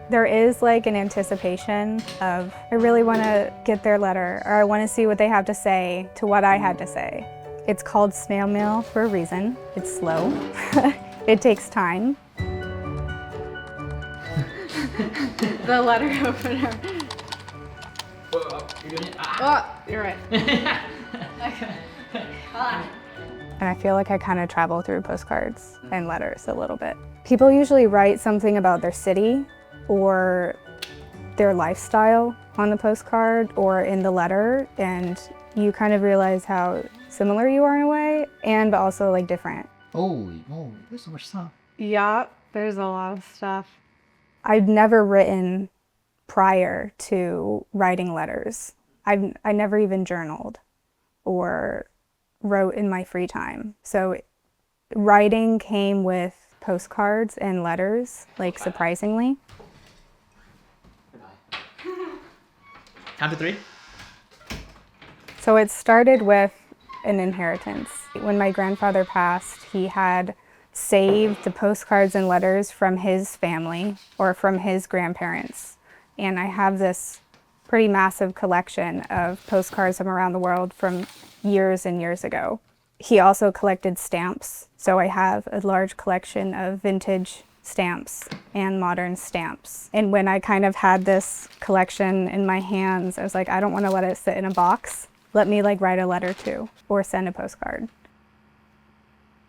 There is like an anticipation of, I really want to get their letter, or I want to see what they have to say to what I had to say. It's called snail mail for a reason. It's slow. It takes time. The letter opener. You're doing it? Oh, you're right. Okay. Hold on. And I feel like I kind of travel through postcards and letters a little bit. People usually write something about their city or their lifestyle on the postcard or in the letter, and you kind of realize how similar you are in a way, and but also like different. Holy moly, there's so much stuff. Yeah, there's a lot of stuff. I've never written prior to writing letters. I never even journaled or wrote in my free time. So writing came with postcards and letters, like surprisingly. Count to 3. So it started with an inheritance. When my grandfather passed, he had saved the postcards and letters from his family or from his grandparents. And I have this pretty massive collection of postcards from around the world from years and years ago. He also collected stamps, so I have a large collection of vintage stamps and modern stamps. And when I kind of had this collection in my hands, I was like, I don't want to let it sit in a box. Let me like write a letter to or send a postcard.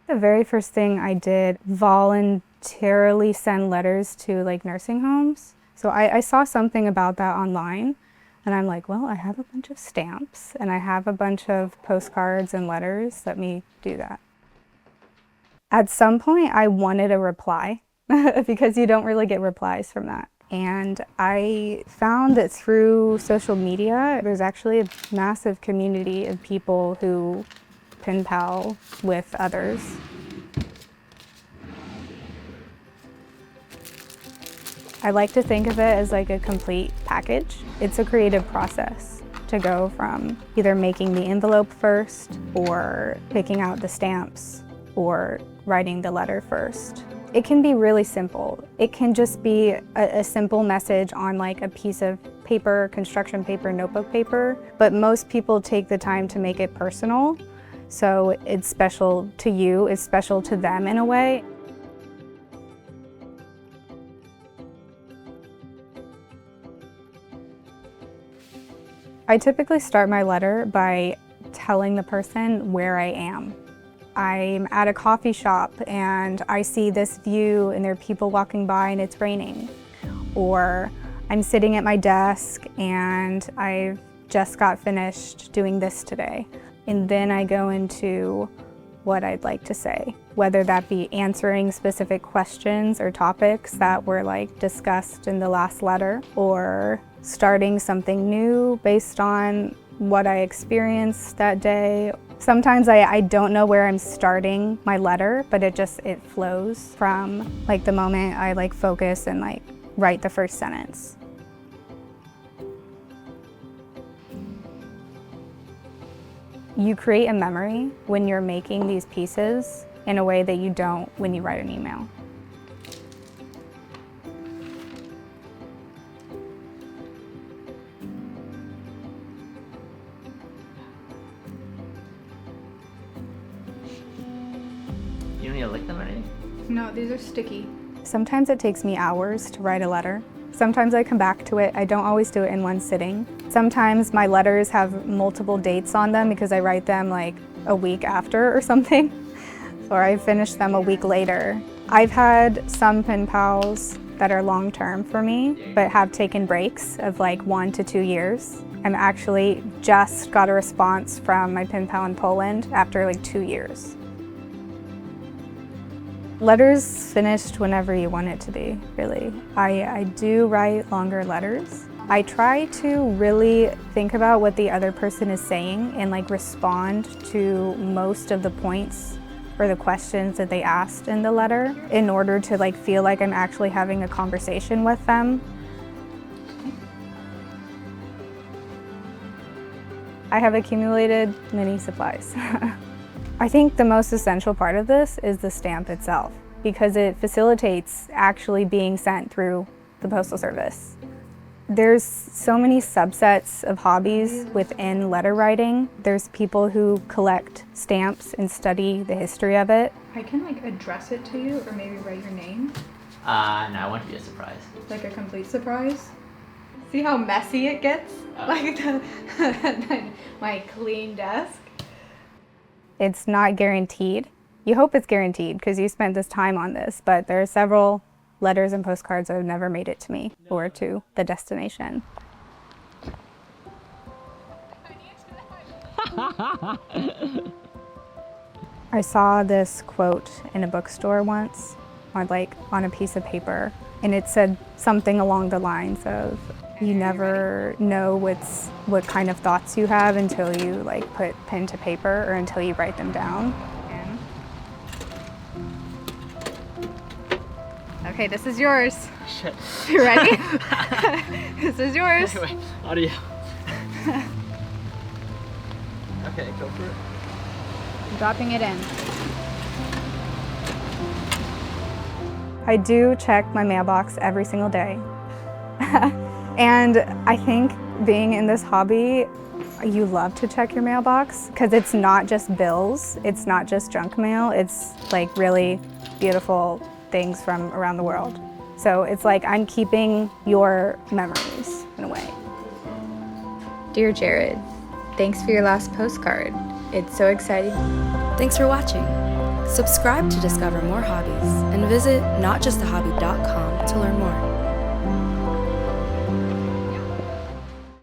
The very first thing I did, voluntarily send letters to like nursing homes. So I saw something about that online, and I'm like, well, I have a bunch of stamps and I have a bunch of postcards and letters. Let me do that. At some point, I wanted a reply because you don't really get replies from that. And I found that through social media, there's actually a massive community of people who pen pal with others. I like to think of it as like a complete package. It's a creative process to go from either making the envelope first or picking out the stamps or writing the letter first. It can be really simple. It can just be a simple message on like a piece of paper, construction paper, notebook paper, but most people take the time to make it personal. So it's special to you, it's special to them in a way. I typically start my letter by telling the person where I am. I'm at a coffee shop and I see this view and there are people walking by and it's raining. Or I'm sitting at my desk and I've just got finished doing this today. And then I go into what I'd like to say, whether that be answering specific questions or topics that were like discussed in the last letter, or starting something new based on what I experienced that day. Sometimes I don't know where I'm starting my letter, but it flows from like the moment I like focus and like write the first sentence. You create a memory when you're making these pieces in a way that you don't when you write an email. You need to lick them or anything? No, these are sticky. Sometimes it takes me hours to write a letter. Sometimes I come back to it. I don't always do it in one sitting. Sometimes my letters have multiple dates on them because I write them like a week after or something, or I finish them a week later. I've had some pen pals that are long-term for me, but have taken breaks of like 1 to 2 years. I'm actually just got a response from my pen pal in Poland after like 2 years. Letters finished whenever you want it to be, really. I do write longer letters. I try to really think about what the other person is saying and like respond to most of the points or the questions that they asked in the letter in order to like feel like I'm actually having a conversation with them. I have accumulated many supplies. I think the most essential part of this is the stamp itself, because it facilitates actually being sent through the Postal Service. There's so many subsets of hobbies within letter writing. There's people who collect stamps and study the history of it. I can like address it to you or maybe write your name. No, I want it to be a surprise. Like a complete surprise. See how messy it gets? Like my clean desk. It's not guaranteed. You hope it's guaranteed because you spent this time on this, but there are several letters and postcards that have never made it to me or to the destination. I saw this quote in a bookstore once on a piece of paper, and it said something along the lines of, you never know what kind of thoughts you have until you like put pen to paper or until you write them down. Okay, this is yours. Shit. You ready? This is yours. Wait, audio. Okay, go for it. I'm dropping it in. I do check my mailbox every single day. And I think being in this hobby, you love to check your mailbox because it's not just bills, it's not just junk mail, it's like really beautiful things from around the world. So it's like I'm keeping your memories in a way. Dear Jared, thanks for your last postcard. It's so exciting. Thanks for watching. Subscribe to discover more hobbies and visit notjusthehobby.com to learn more.